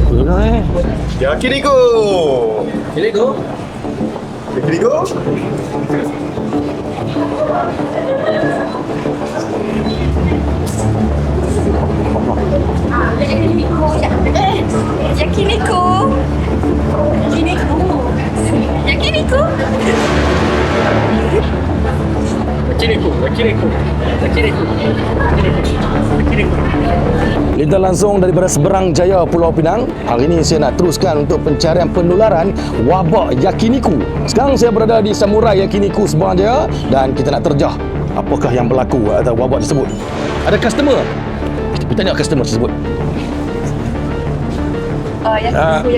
Yakiniku. Yakiniku. Yakiniku. Yakiniku. Yakiniku. Lintas langsung daripada Seberang Jaya, Pulau Pinang. Hari ini saya nak teruskan untuk pencarian penularan wabak Yakiniku. Sekarang saya berada di Samurai Yakiniku Seberang Jaya dan kita nak terjah apakah yang berlaku atau wabak tersebut. Ada customer. Kita tanya customer tersebut. Yakiniku.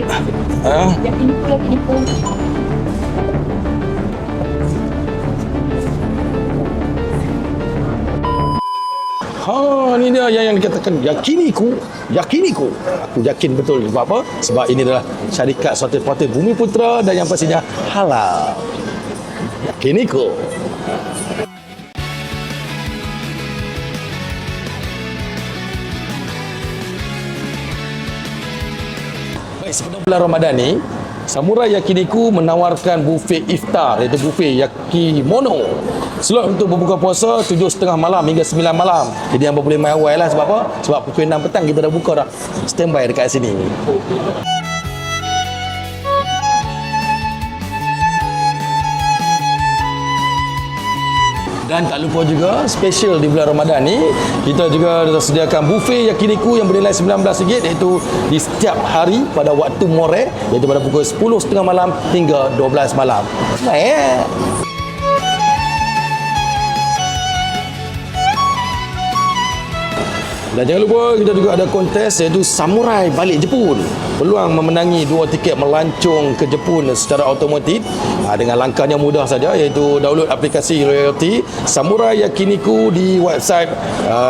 Ini dia yang dikatakan Yakiniku. Aku yakin betul sebab apa? Sebab ini adalah syarikat sortir-portir Bumi Putra dan yang pastinya halal. Yakiniku. Baik, sebelum bulan Ramadan ni, Samurai Yakiniku menawarkan buffet iftar, iaitu buffet Yakimono. Slot untuk berbuka puasa 7.30 malam hingga 9 malam. Jadi yang boleh main awal lah. Sebab apa? Sebab pukul 6 petang kita dah buka dah. Standby dekat sini. Dan tak lupa juga, special di bulan Ramadan ni, kita juga sediakan buffet Yakiniku yang bernilai RM19, iaitu di setiap hari pada waktu more, iaitu pada pukul 10.30 malam hingga 12 malam. Baik. Dan jangan lupa kita juga ada kontes, iaitu Samurai balik Jepun. Peluang memenangi 2 tiket melancong ke Jepun secara automatik dengan langkahnya mudah saja, iaitu download aplikasi Royalty Samurai Yakiniku di website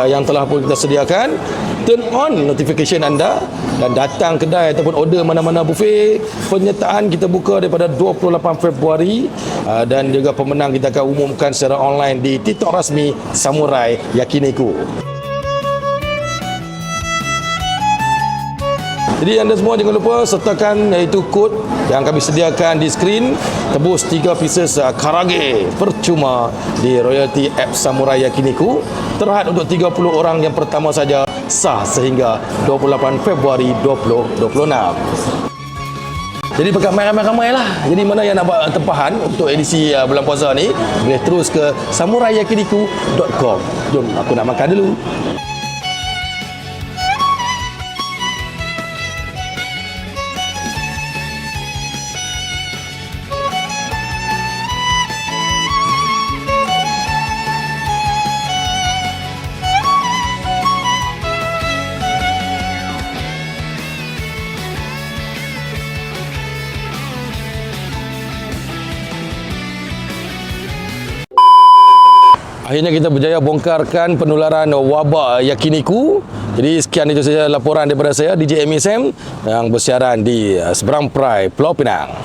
yang telah pun kita sediakan. Turn on notification anda dan datang kedai ataupun order mana-mana buffet. Penyertaan kita buka daripada 28 Februari dan juga pemenang kita akan umumkan secara online di TikTok rasmi Samurai Yakiniku. Jadi anda semua jangan lupa sertakan iaitu kod yang kami sediakan di skrin. Tebus 3 pieces karage percuma di Royalty app Samurai Yakiniku. Terhad untuk 30 orang yang pertama saja, sah sehingga 28 Februari 2026. Jadi pekat ramai-ramai lah. Jadi mana yang nak buat tempahan untuk edisi bulan puasa ni, boleh terus ke samuraiyakiniku.com. Jom aku nak makan dulu. Akhirnya kita berjaya bongkarkan penularan wabak Yakiniku. Jadi sekian itu saja laporan daripada saya, DJ MSM, yang bersiaran di Seberang Perai, Pulau Pinang.